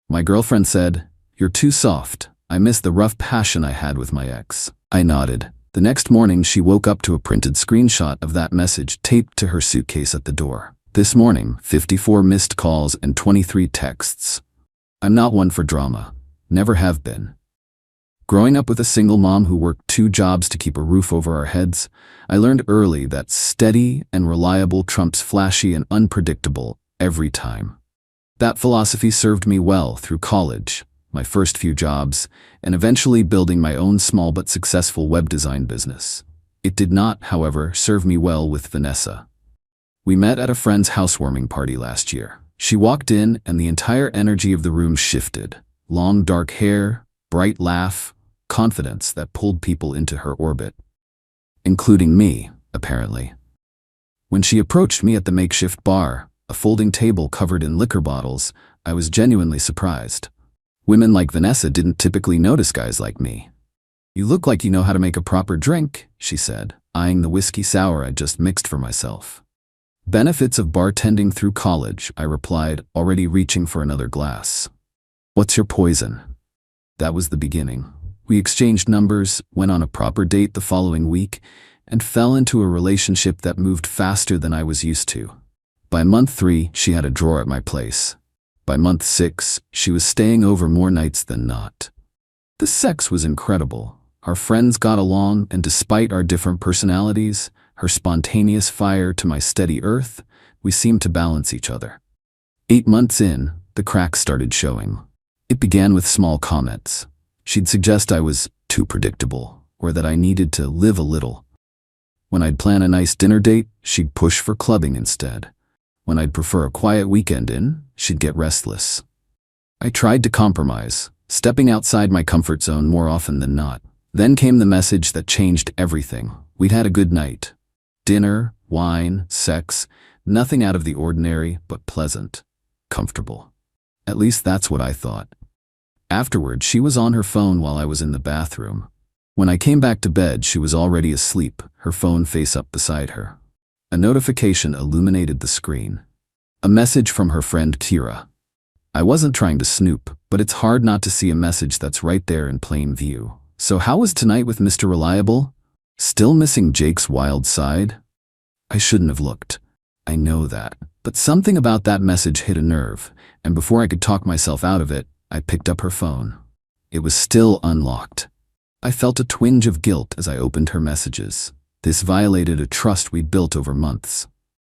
My girlfriend said, "You're too soft. I miss the rough passion I had with my ex." I nodded. The next morning, she woke up to a printed screenshot of that message taped to her suitcase at the door. This morning, 54 missed calls and 23 texts. I'm not one for drama. Never have been. Growing up with a single mom who worked 2 jobs to keep a roof over our heads, I learned early that steady and reliable trumps flashy and unpredictable every time. That philosophy served me well through college, my first few jobs, and eventually building my own small but successful web design business. It did not, however, serve me well with Vanessa. We met at a friend's housewarming party last year. She walked in and the entire energy of the room shifted. Long dark hair, bright laugh, confidence that pulled people into her orbit. Including me, apparently. When she approached me at the makeshift bar, a folding table covered in liquor bottles, I was genuinely surprised. Women like Vanessa didn't typically notice guys like me. "You look like you know how to make a proper drink," she said, eyeing the whiskey sour I'd just mixed for myself. "Benefits of bartending through college," I replied, already reaching for another glass. "What's your poison?" That was the beginning. We exchanged numbers, went on a proper date the following week, and fell into a relationship that moved faster than I was used to. By month 3, she had a drawer at my place. By month 6, she was staying over more nights than not. The sex was incredible. Our friends got along, and despite our different personalities, her spontaneous fire to my steady earth, we seemed to balance each other. 8 months in, the cracks started showing. It began with small comments. She'd suggest I was too predictable, or that I needed to live a little. When I'd plan a nice dinner date, she'd push for clubbing instead. When I'd prefer a quiet weekend in, she'd get restless. I tried to compromise, stepping outside my comfort zone more often than not. Then came the message that changed everything. We'd had a good night. Dinner, wine, sex, nothing out of the ordinary, but pleasant, comfortable. At least that's what I thought. Afterward, she was on her phone while I was in the bathroom. When I came back to bed, she was already asleep, her phone face up beside her. A notification illuminated the screen. A message from her friend Kira. I wasn't trying to snoop, but it's hard not to see a message that's right there in plain view. "So how was tonight with Mr. Reliable? Still missing Jake's wild side?" I shouldn't have looked. I know that. But something about that message hit a nerve, and before I could talk myself out of it, I picked up her phone. It was still unlocked. I felt a twinge of guilt as I opened her messages. This violated a trust we'd built over months.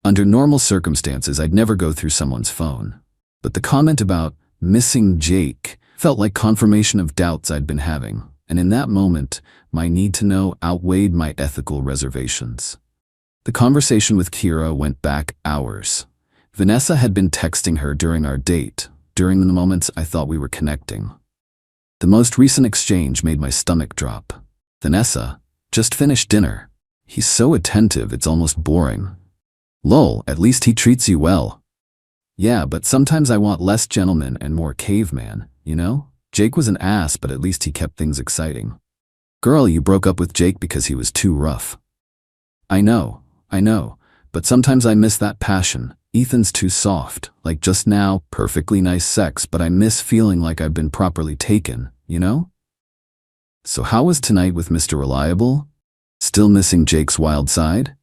Under normal circumstances, I'd never go through someone's phone. But the comment about missing Jake felt like confirmation of doubts I'd been having, and in that moment, my need to know outweighed my ethical reservations. The conversation with Kira went back hours. Vanessa had been texting her during our date, during the moments I thought we were connecting. The most recent exchange made my stomach drop. "Vanessa, just finished dinner. He's so attentive, it's almost boring. Lol, at least he treats you well." "Yeah, but sometimes I want less gentleman and more caveman, you know? Jake was an ass, but at least he kept things exciting." "Girl, you broke up with Jake because he was too rough." I know, but sometimes I miss that passion. Ethan's too soft, like just now, perfectly nice sex, but I miss feeling like I've been properly taken, you know? "So how was tonight with Mr. Reliable? Still missing Jake's wild side?"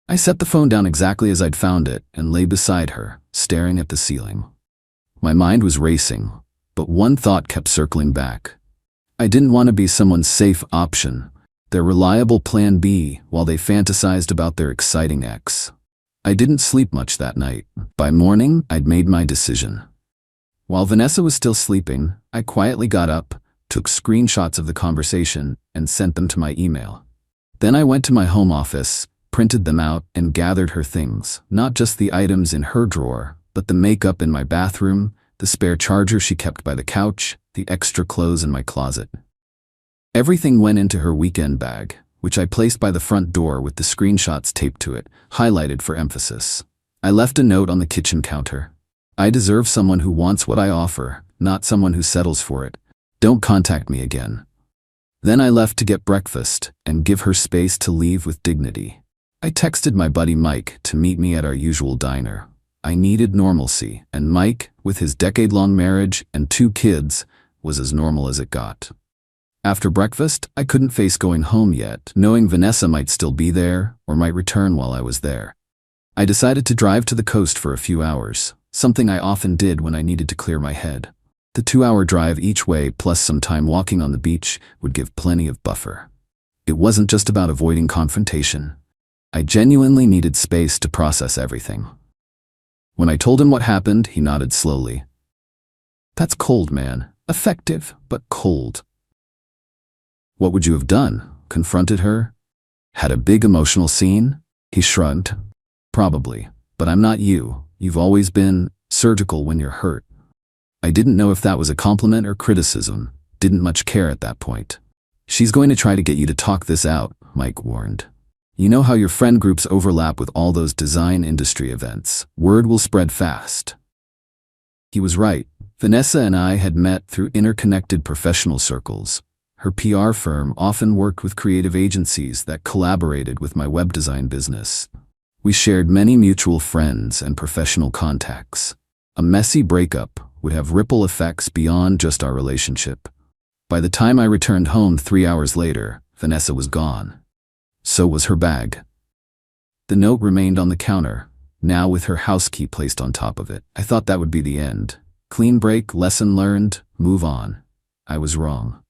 I set the phone down exactly as I'd found it and lay beside her, staring at the ceiling. My mind was racing, but one thought kept circling back. I didn't want to be someone's safe option, their reliable plan B, while they fantasized about their exciting ex. I didn't sleep much that night. By morning, I'd made my decision. While Vanessa was still sleeping, I quietly got up, took screenshots of the conversation, and sent them to my email. Then I went to my home office, printed them out, and gathered her things, not just the items in her drawer, but the makeup in my bathroom, the spare charger she kept by the couch, the extra clothes in my closet. Everything went into her weekend bag, which I placed by the front door with the screenshots taped to it, highlighted for emphasis. I left a note on the kitchen counter. "I deserve someone who wants what I offer, not someone who settles for it. Don't contact me again." Then I left to get breakfast and give her space to leave with dignity. I texted my buddy Mike to meet me at our usual diner. I needed normalcy, and Mike, with his decade-long marriage and 2 kids, was as normal as it got. After breakfast, I couldn't face going home yet, knowing Vanessa might still be there or might return while I was there. I decided to drive to the coast for a few hours, something I often did when I needed to clear my head. The 2-hour drive each way plus some time walking on the beach would give plenty of buffer. It wasn't just about avoiding confrontation. I genuinely needed space to process everything. When I told him what happened, he nodded slowly. "That's cold, man. Effective, but cold." "What would you have done? Confronted her? Had a big emotional scene?" He shrugged. "Probably, but I'm not you. You've always been surgical when you're hurt." I didn't know if that was a compliment or criticism. Didn't much care at that point. "She's going to try to get you to talk this out," Mike warned. "You know how your friend groups overlap with all those design industry events. Word will spread fast." He was right. Vanessa and I had met through interconnected professional circles. Her PR firm often worked with creative agencies that collaborated with my web design business. We shared many mutual friends and professional contacts. A messy breakup would have ripple effects beyond just our relationship. By the time I returned home 3 hours later, Vanessa was gone. So was her bag. The note remained on the counter, now with her house key placed on top of it. I thought that would be the end. Clean break, lesson learned, move on. I was wrong.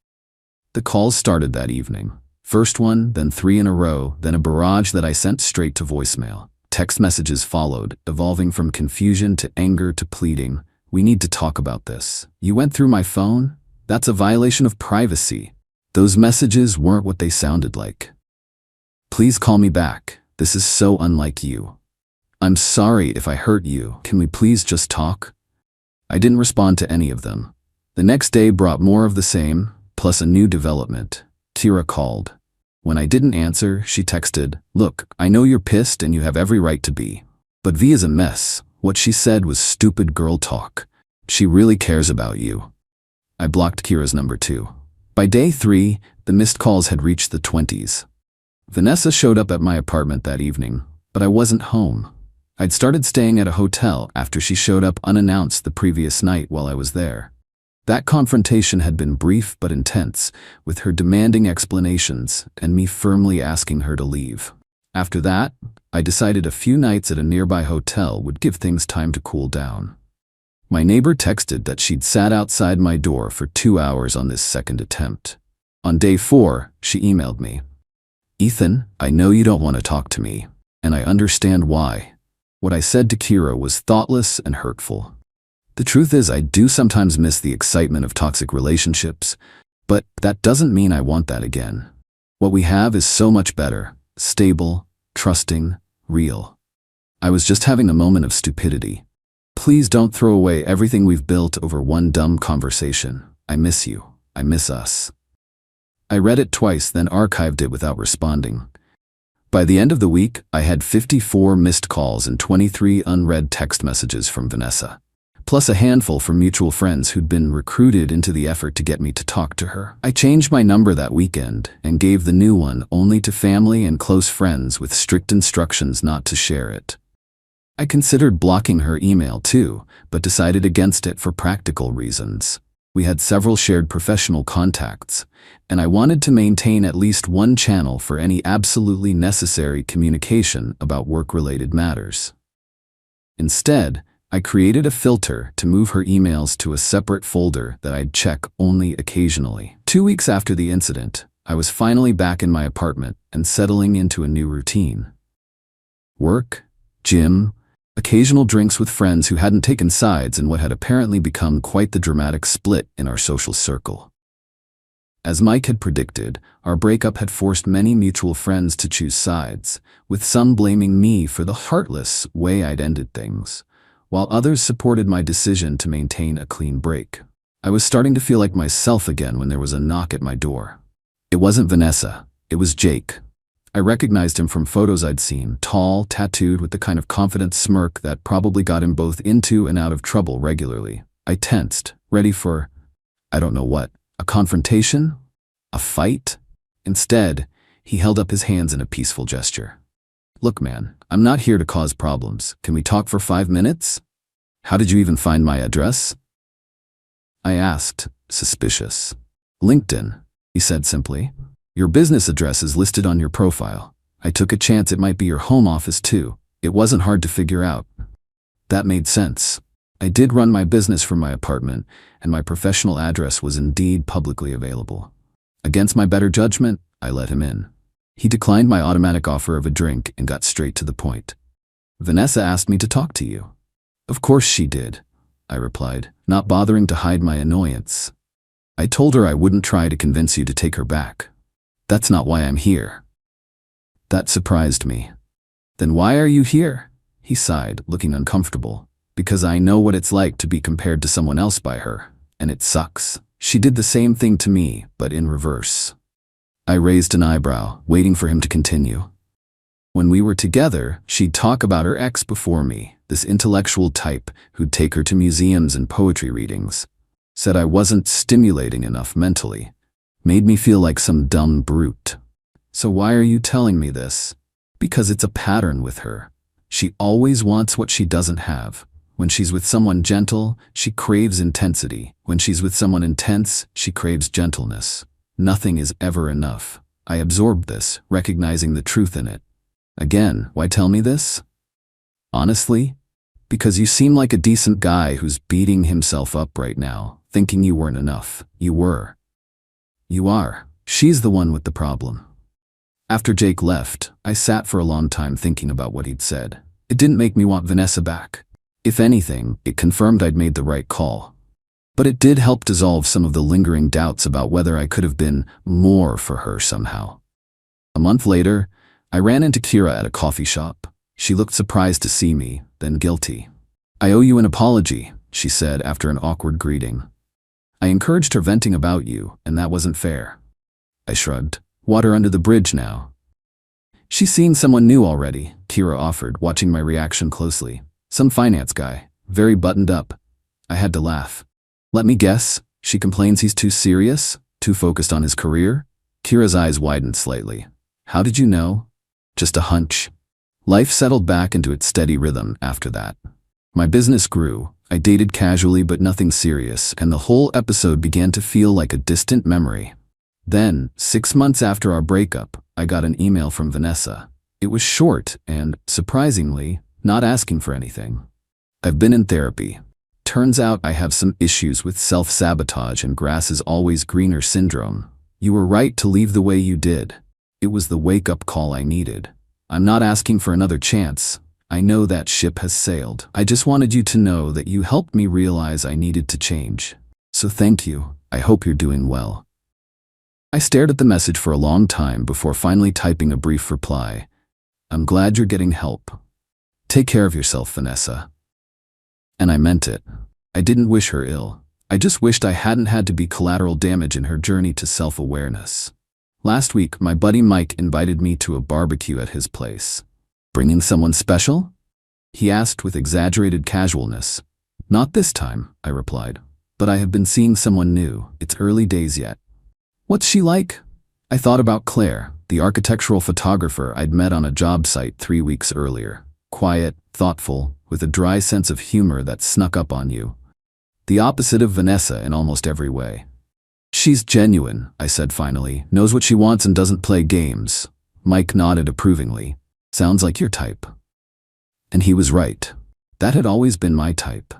The calls started that evening. First one, then 3 in a row, then a barrage that I sent straight to voicemail. Text messages followed, evolving from confusion to anger to pleading. "We need to talk about this. You went through my phone? That's a violation of privacy." Those messages weren't what they sounded like. "Please call me back. This is so unlike you. I'm sorry if I hurt you. Can we please just talk?" I didn't respond to any of them. The next day brought more of the same, plus a new development. Tira called. When I didn't answer, she texted, "Look, I know you're pissed and you have every right to be. But V is a mess. What she said was stupid girl talk. She really cares about you." I blocked Kira's number too. By day 3, the missed calls had reached the 20s. Vanessa showed up at my apartment that evening, but I wasn't home. I'd started staying at a hotel after she showed up unannounced the previous night while I was there. That confrontation had been brief but intense, with her demanding explanations and me firmly asking her to leave. After that, I decided a few nights at a nearby hotel would give things time to cool down. My neighbor texted that she'd sat outside my door for 2 hours on this second attempt. On day 4, she emailed me. "Ethan, I know you don't want to talk to me, and I understand why." What I said to Kira was thoughtless and hurtful. The truth is, I do sometimes miss the excitement of toxic relationships, but that doesn't mean I want that again. What we have is so much better, stable, trusting, real. I was just having a moment of stupidity. Please don't throw away everything we've built over one dumb conversation. I miss you. I miss us. I read it twice, then archived it without responding. By the end of the week, I had 54 missed calls and 23 unread text messages from Vanessa, plus a handful from mutual friends who'd been recruited into the effort to get me to talk to her. I changed my number that weekend and gave the new one only to family and close friends with strict instructions not to share it. I considered blocking her email too, but decided against it for practical reasons. We had several shared professional contacts, and I wanted to maintain at least one channel for any absolutely necessary communication about work-related matters. Instead, I created a filter to move her emails to a separate folder that I'd check only occasionally. 2 weeks after the incident, I was finally back in my apartment and settling into a new routine. Work, gym, occasional drinks with friends who hadn't taken sides in what had apparently become quite the dramatic split in our social circle. As Mike had predicted, our breakup had forced many mutual friends to choose sides, with some blaming me for the heartless way I'd ended things, while others supported my decision to maintain a clean break. I was starting to feel like myself again when there was a knock at my door. It wasn't Vanessa, it was Jake. I recognized him from photos I'd seen, tall, tattooed, with the kind of confident smirk that probably got him both into and out of trouble regularly. I tensed, ready for, I don't know what, a confrontation? A fight? Instead, he held up his hands in a peaceful gesture. Look, man, I'm not here to cause problems. Can we talk for 5 minutes? How did you even find my address? I asked, suspicious. LinkedIn, he said simply. Your business address is listed on your profile. I took a chance it might be your home office too. It wasn't hard to figure out. That made sense. I did run my business from my apartment, and my professional address was indeed publicly available. Against my better judgment, I let him in. He declined my automatic offer of a drink and got straight to the point. Vanessa asked me to talk to you. Of course she did, I replied, not bothering to hide my annoyance. I told her I wouldn't try to convince you to take her back. That's not why I'm here. That surprised me. Then why are you here? He sighed, looking uncomfortable. Because I know what it's like to be compared to someone else by her, and it sucks. She did the same thing to me, but in reverse. I raised an eyebrow, waiting for him to continue. When we were together, she'd talk about her ex before me, this intellectual type who'd take her to museums and poetry readings. Said I wasn't stimulating enough mentally. Made me feel like some dumb brute. So why are you telling me this? Because it's a pattern with her. She always wants what she doesn't have. When she's with someone gentle, she craves intensity. When she's with someone intense, she craves gentleness. Nothing is ever enough. I absorbed this, recognizing the truth in it. Again, why tell me this? Honestly, because you seem like a decent guy who's beating himself up right now, thinking you weren't enough. You were. You are. She's the one with the problem. After Jake left, I sat for a long time thinking about what he'd said. It didn't make me want Vanessa back. If anything, it confirmed I'd made the right call. But it did help dissolve some of the lingering doubts about whether I could have been more for her somehow. A month later, I ran into Kira at a coffee shop. She looked surprised to see me, then guilty. I owe you an apology, she said after an awkward greeting. I encouraged her venting about you, and that wasn't fair. I shrugged. Water under the bridge now. She's seen someone new already, Kira offered, watching my reaction closely. Some finance guy, very buttoned up. I had to laugh. Let me guess, she complains he's too serious, too focused on his career? Kira's eyes widened slightly. How did you know? Just a hunch. Life settled back into its steady rhythm after that. My business grew. I dated casually but nothing serious, and the whole episode began to feel like a distant memory. Then, 6 months after our breakup, I got an email from Vanessa. It was short and, surprisingly, not asking for anything. I've been in therapy. Turns out I have some issues with self-sabotage and grass is always greener syndrome. You were right to leave the way you did. It was the wake-up call I needed. I'm not asking for another chance. I know that ship has sailed. I just wanted you to know that you helped me realize I needed to change. So thank you. I hope you're doing well. I stared at the message for a long time before finally typing a brief reply. I'm glad you're getting help. Take care of yourself, Vanessa. And I meant it. I didn't wish her ill. I just wished I hadn't had to be collateral damage in her journey to self-awareness. Last week, my buddy Mike invited me to a barbecue at his place. Bringing someone special? He asked with exaggerated casualness. Not this time, I replied. But I have been seeing someone new. It's early days yet. What's she like? I thought about Claire, the architectural photographer I'd met on a job site 3 weeks earlier. Quiet, thoughtful, with a dry sense of humor that snuck up on you. The opposite of Vanessa in almost every way. She's genuine, I said finally, knows what she wants and doesn't play games. Mike nodded approvingly. Sounds like your type. And he was right. That had always been my type.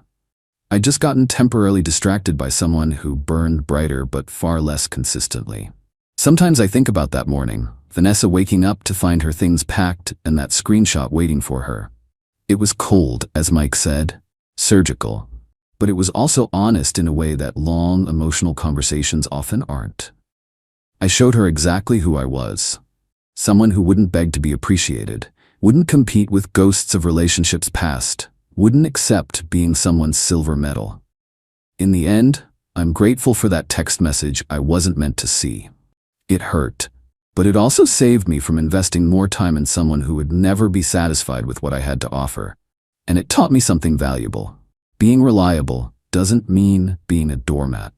I'd just gotten temporarily distracted by someone who burned brighter but far less consistently. Sometimes I think about that morning, Vanessa waking up to find her things packed and that screenshot waiting for her. It was cold, as Mike said, surgical, but it was also honest in a way that long, emotional conversations often aren't. I showed her exactly who I was. Someone who wouldn't beg to be appreciated, wouldn't compete with ghosts of relationships past, wouldn't accept being someone's silver medal. In the end, I'm grateful for that text message I wasn't meant to see. It hurt, but it also saved me from investing more time in someone who would never be satisfied with what I had to offer. And it taught me something valuable. Being reliable doesn't mean being a doormat.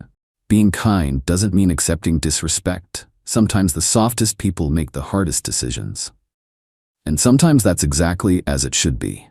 Being kind doesn't mean accepting disrespect. Sometimes the softest people make the hardest decisions. And sometimes that's exactly as it should be.